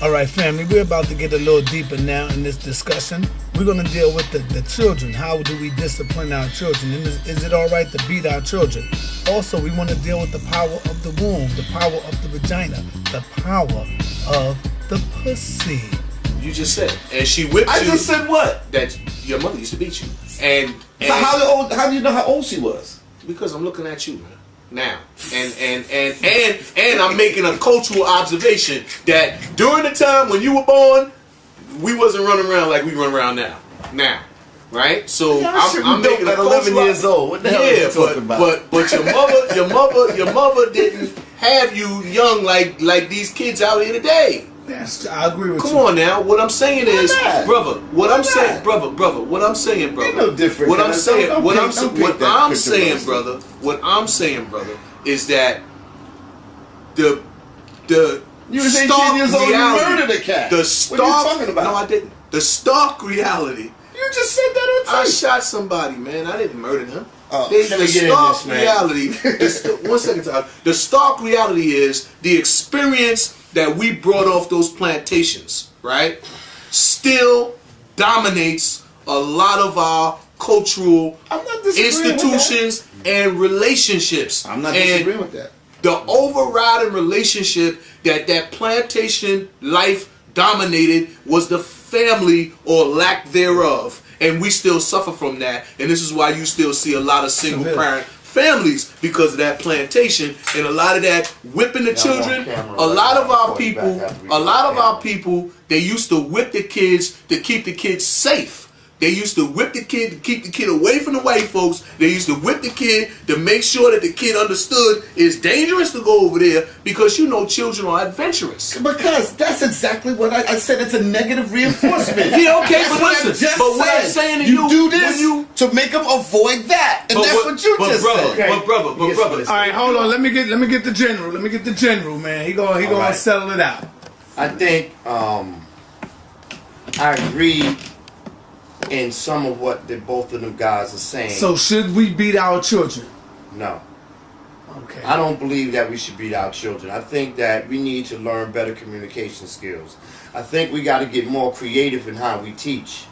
All right, family, we're about to get a little deeper now in this discussion. We're going to deal with the children. How do we discipline our children? And is it all right to beat our children? Also, we want to deal with the power of the womb, the power of the vagina, the power of the pussy. You just said, and she whipped you. I just said what? That your mother used to beat you. And So how do you know how old she was? because I'm looking at you, man. Now, and I'm making a cultural observation that during the time when you were born, we wasn't running around like we run around now, right? So I'm making a at 11 years old. What the hell are you talking about? but your mother didn't have you young like these kids out here today. Yes, I agree with you. Come on now. What I'm saying is, not? brother. What I'm saying, brother. What I'm saying, brother. Ain't no different. What I'm saying, Don't what pick- I'm don't pick what that I'm picture, saying, bro. brother. What I'm saying, brother, is that the You was 18 stark years old. You reality- murdered a cat. The What stark. are you talking about? No, I didn't. The stark reality. You just said that on I tape. shot somebody, man. I didn't murder him. Oh, The let me get in stark this, man. reality. One second, Tyler. The stark reality is the experience that we brought off those plantations, right? Still dominates a lot of our cultural I'm not disagreeing institutions and relationships. I'm not And disagreeing with that. the overriding relationship that plantation life dominated was the family or lack thereof, and we still suffer from that. And this is why you still see a lot of single parent families because of that plantation and a lot of that whipping the children. A lot of our people, they used to whip the kids to keep the kids safe. They used to whip the kid to keep the kid away from the white folks. They used to whip the kid to make sure that the kid understood it's dangerous to go over there because you know children are adventurous. Because that's exactly what I said. It's a negative reinforcement. Yeah, okay, That's but what I listen, just but what I'm said. saying to you do when this you- to make them avoid that, and that's what you just said. But brother. All right, hold on. Let me get the general. Let me get the general, man. He gonna right. settle it out. I think I agree in some of what both of them guys are saying. So should we beat our children? No. Okay. I don't believe that we should beat our children. I think that we need to learn better communication skills. I think we got to get more creative in how we teach.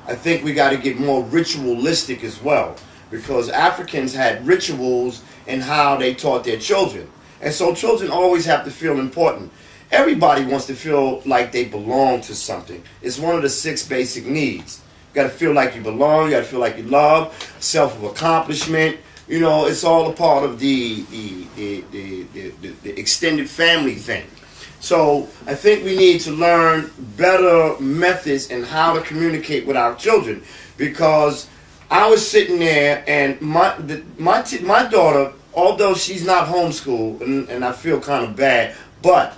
I think we got to get more ritualistic as well, because Africans had rituals in how they taught their children. And so children always have to feel important. Everybody wants to feel like they belong to something. It's one of the 6 basic needs. You got to feel like you belong. You got to feel like you love, self-accomplishment. You know, it's all a part of the extended family thing. So I think we need to learn better methods in how to communicate with our children, because I was sitting there and my daughter, although she's not homeschooled, and I feel kind of bad, but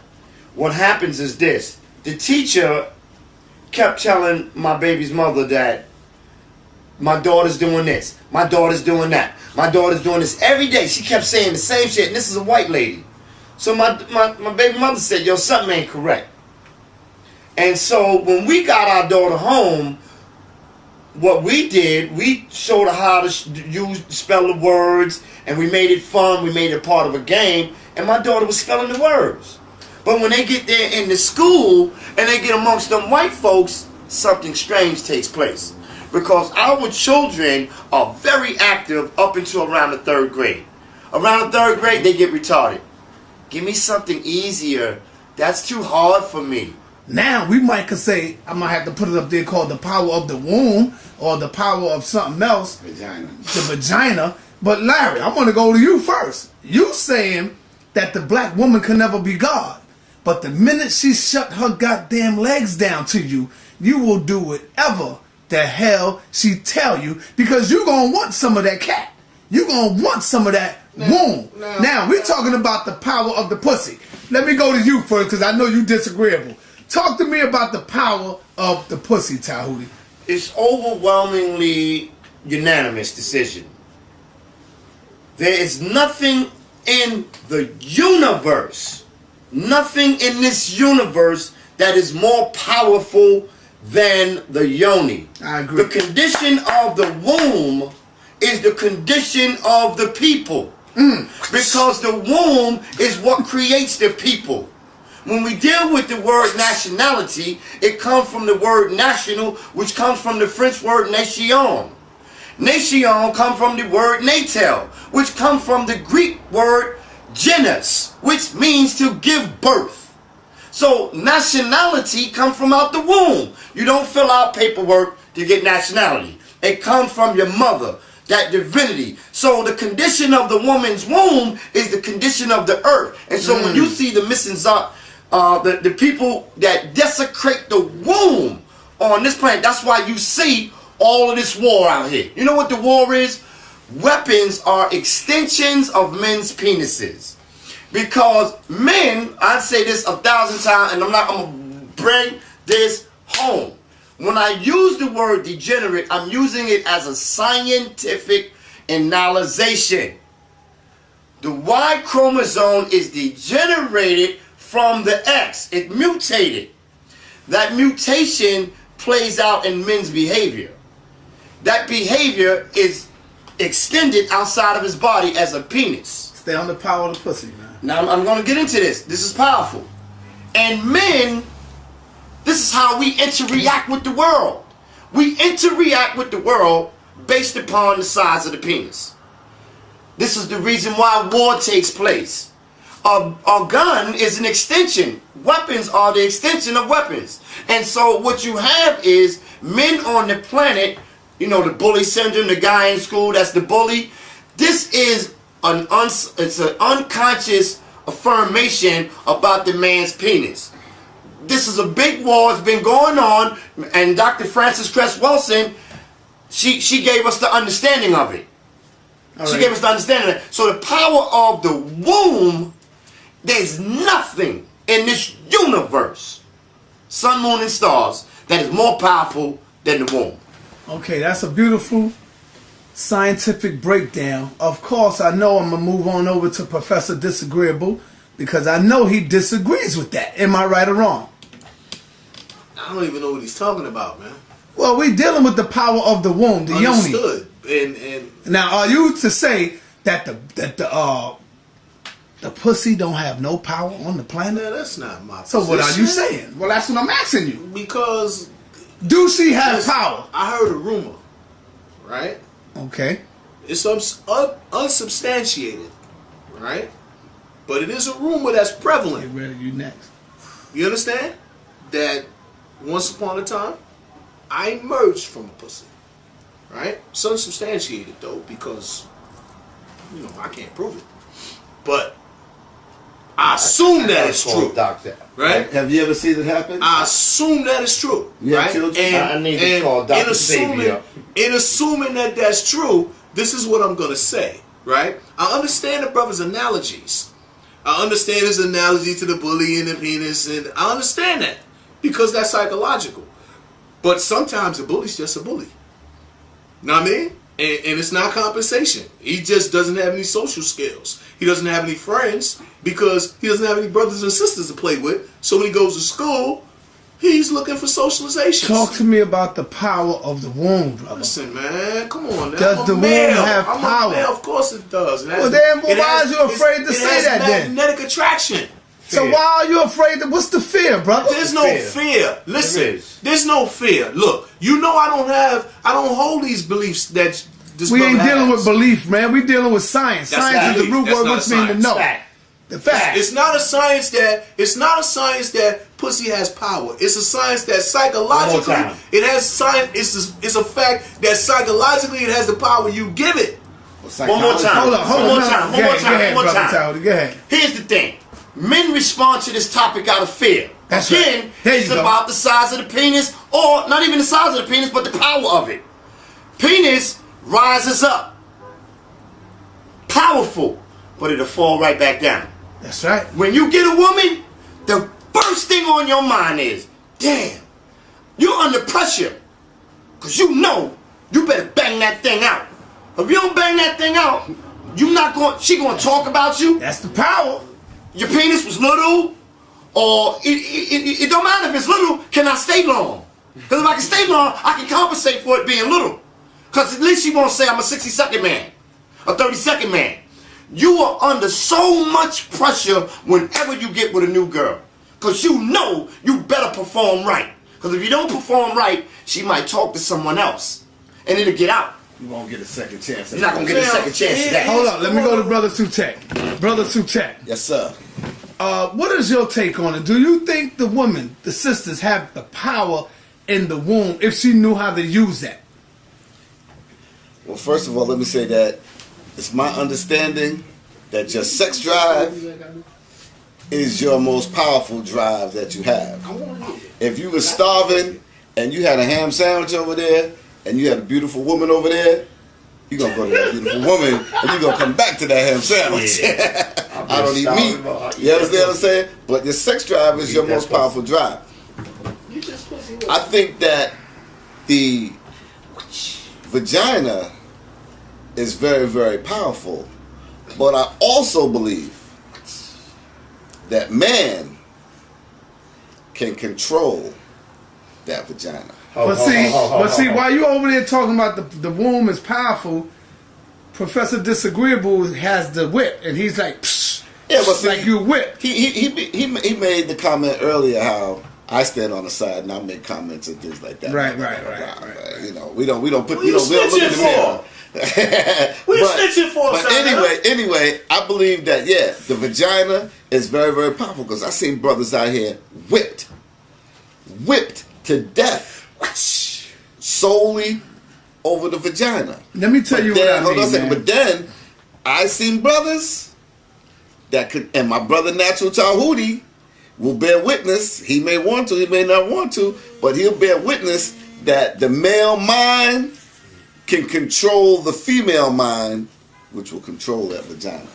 what happens is this: the teacher kept telling my baby's mother that my daughter's doing this, my daughter's doing that, my daughter's doing this every day. She kept saying the same shit, and this is a white lady. So my baby mother said, yo, something ain't correct. And so when we got our daughter home, what we did, we showed her how to spell the words, and we made it fun, we made it part of a game, and my daughter was spelling the words. But when they get there in the school and they get amongst them white folks, something strange takes place. Because our children are very active up until around the 3rd grade. Around the 3rd grade, they get retarded. Give me something easier. That's too hard for me. Now we might could say I might have to put it up there called the power of the womb or the power of something else. Vagina. The vagina. But Larry, I want to go to you first. You saying that the black woman can never be God. But the minute she shut her goddamn legs down to you, you will do whatever the hell she tell you, because you gonna want some of that cat. You gonna want some of that womb. Now we're talking about the power of the pussy. Let me go to you first, because I know you disagreeable. Talk to me about the power of the pussy, Tahuti. It's overwhelmingly unanimous decision. There is nothing in the universe, nothing in this universe that is more powerful than the yoni. I agree. The condition of the womb is the condition of the people. Because the womb is what creates the people. When we deal with the word nationality, it comes from the word national, which comes from the French word nation. Nation comes from the word natal, which comes from the Greek word genus, which means to give birth. So nationality comes from out the womb. You don't fill out paperwork to get nationality. It comes from your mother, that divinity. So the condition of the woman's womb is the condition of the earth. And so when you see the missing the people that desecrate the womb on this planet, that's why you see all of this war out here. You know what the war is? Weapons are extensions of men's penises. Because men, I'd say this 1,000 times, and I'm going to bring this home. When I use the word degenerate, I'm using it as a scientific analyzation. The Y chromosome is degenerated from the X. It mutated. That mutation plays out in men's behavior. That behavior is extended outside of his body as a penis. Stay on the power of the pussy, man. Now I'm going to get into this. This is powerful. And men, this is how we interact with the world. We interact with the world based upon the size of the penis. This is the reason why war takes place. A gun is an extension. Weapons are the extension of weapons. And so what you have is men on the planet, you know, the bully syndrome, the guy in school that's the bully. This is an unconscious affirmation about the man's penis. This is a big war. It's been going on, and Dr. Frances Cress Welsing, she gave us the understanding of it. She gave us the understanding of it. So the power of the womb, there's nothing in this universe, sun, moon, and stars, that is more powerful than the womb. Okay, that's a beautiful scientific breakdown. Of course, I know I'm going to move on over to Professor Disagreeable, because I know he disagrees with that. Am I right or wrong? I don't even know what he's talking about, man. Well, we're dealing with the power of the womb, the yoni. Understood. And Now, are you to say that the pussy don't have no power on the planet? no, that's not my So position. what are you saying? Well, that's what I'm asking you. Because Do she have listen, power? I heard a rumor, right? Okay. It's unsubstantiated, right? But it is a rumor that's Get prevalent. ready, you next. You understand? That once upon a time, I emerged from a pussy, right? It's unsubstantiated though, because you know I can't prove it. But I assume that it's true, Doctor. right? Have you ever seen it happen? I assume that it's true, You have right? children? I need to call Dr. Xavier. In assuming that that's true, this is what I'm gonna say, right? I understand the brother's analogies. I understand his analogy to the bully and the penis, and I understand that because that's psychological. But sometimes a bully's just a bully. Know what I mean? And it's not compensation. He just doesn't have any social skills. He doesn't have any friends because he doesn't have any brothers and sisters to play with. So when he goes to school, he's looking for socialization. Talk to me about the power of the womb, brother. Listen, man, come on. Now. Does I'm a the womb male. have I'm power? A male. Of course it does. Well, then why is you afraid to say that then? Magnetic attraction. So why are you afraid? What's the fear, brother? There's no fear. Listen, There is. there's no fear. Look, you know I don't hold these beliefs that this We ain't brother dealing has. with belief, man. We dealing with science. That's Science not is the root belief. word, That's which not means to know. Fact. The fact. It's not a science that pussy has power. It's a science that psychologically One more time. it has science. It's a fact that psychologically it has the power you give it. One more time. Hold on, hold One on. more time. Go One more ahead, time. go ahead, One more brother time. Towdy, go ahead. Here's the thing. Men respond to this topic out of fear. That's Again, right. There it's you go. about the size of the penis, or not even the size of the penis, but the power of it. Penis rises up. Powerful, but it'll fall right back down. That's right. When you get a woman, the first thing on your mind is, damn, you're under pressure. Because you know you better bang that thing out. If you don't bang that thing out, she gonna talk about you. That's the power. Your penis was little, or it don't matter if it's little, can I stay long? Because if I can stay long, I can compensate for it being little. Because at least she won't say I'm a 60-second man, a 30-second man. You are under so much pressure whenever you get with a new girl. because you know you better perform right. Because if you don't perform right, she might talk to someone else, and it'll get out. You won't get a second chance. You're not gonna get a second chance at that. Hold up, let me go to Brother Sutek. Brother Sutek, Yes, sir. what is your take on it? Do you think the woman, the sisters, have the power in the womb if she knew how to use that? Well, first of all, let me say that it's my understanding that your sex drive is your most powerful drive that you have. If you were starving and you had a ham sandwich over there and you had a beautiful woman over there, you're going to go to that beautiful woman and you're going to come back to that ham sandwich. I don't eat meat. You understand what I'm saying? But your sex drive is your most powerful drive. I think that the vagina is very, very powerful. But I also believe that man can control that vagina. But see, while you over there talking about the womb is powerful, Professor Disagreeable has the whip, and he's like, psh, Yeah, but see, like you whip. He made the comment earlier how I stand on the side and I make comments and things like that. Right. You know, we don't look at the snitching mirror. What you snitching for, But anyway, I believe that the vagina is very, very powerful because I seen brothers out here whipped to death solely over the vagina. Let me tell you what I mean, man. But then I seen brothers that could, and my brother Natural Tahuti will bear witness. He may want to, he may not want to, but he'll bear witness that the male mind can control the female mind, which will control that vagina.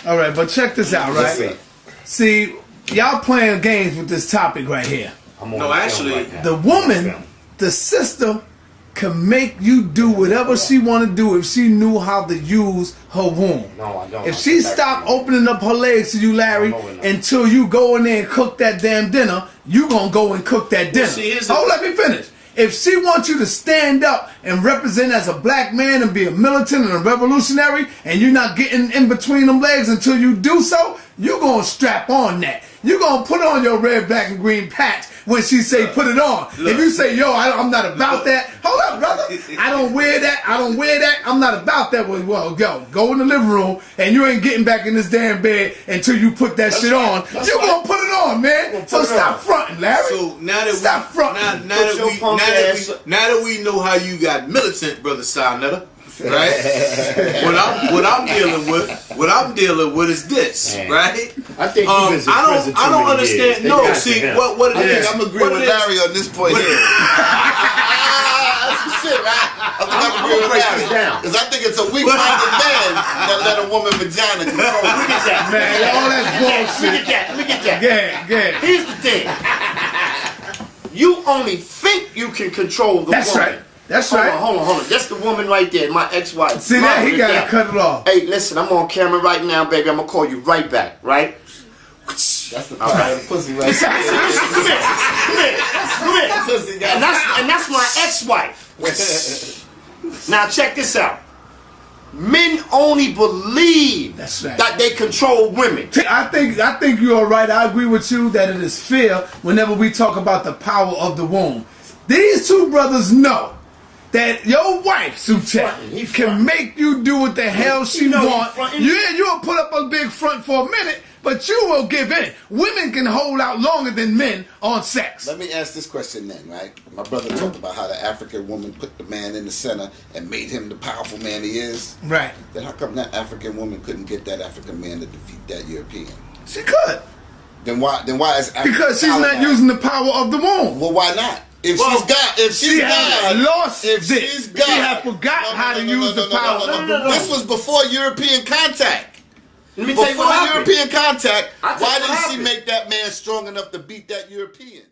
All right, but check this out, right? Yes, See, y'all playing games with this topic right here. No, actually, The woman, the sister, can make you do whatever she want to do if she knew how to use her womb. No, I don't. If she stopped opening up her legs to you, Larry, until you go in there and cook that damn dinner, you gonna go and cook that dinner. see, here's the- Oh, let me finish. If she wants you to stand up and represent as a black man and be a militant and a revolutionary, and you're not getting in between them legs until you do so, you gonna strap on that. You gonna put on your red, black, and green patch when she say put it on. If you say, yo, I'm not about that, hold up, brother. I don't wear that. I'm not about that. Well, yo, go in the living room and you ain't getting back in this damn bed until you put that shit on. You gonna put it on, man. So stop fronting, Larry. So now that Stop fronting. now that we know how you got militant, brother Sarnetta, right? what I'm dealing with is this, right? I think he was in prison I don't too many understand. years. No, They got see to him. what it I is. think I'm agreeing with Larry on this point here. That's the shit, right? I'm agreeing with break Larry. this down. Because I think it's a weak-minded man that let a woman vagina control him. Look at that. Man, all that bullshit. Look at that. Yeah. Here's the thing. You only think you can control the That's woman. right. That's Hold right. on. That's the woman right there, my ex-wife. See that? He Mama, gotta that. cut it off. Hey, listen, I'm on camera right now, baby. I'm gonna call you right back, right? That's the power of the pussy right Come here. Pussy got And that's my ex-wife. Now check this out. Men only believe That's right. that they control women. I think you are right. I agree with you that it is fair whenever we talk about the power of the womb. These two brothers know that your wife, fronting. Sutek, can make you do what the hell she know he want. fronting. You'll put up a big front for a minute, but you will give in. Women can hold out longer than men on sex. Let me ask this question then, right? My brother talked about how the African woman put the man in the center and made him the powerful man he is. Right. Then how come that African woman couldn't get that African man to defeat that European? She could. Then why is Africa Because she's not Taliban? using the power of the womb. Well, why not? If She had lost if it. she's God, She had forgot how to use the power of the womb. This was before European contact. Let me tell you Before what happened. European contact, I'll tell why you what didn't she happened. make that man strong enough to beat that European?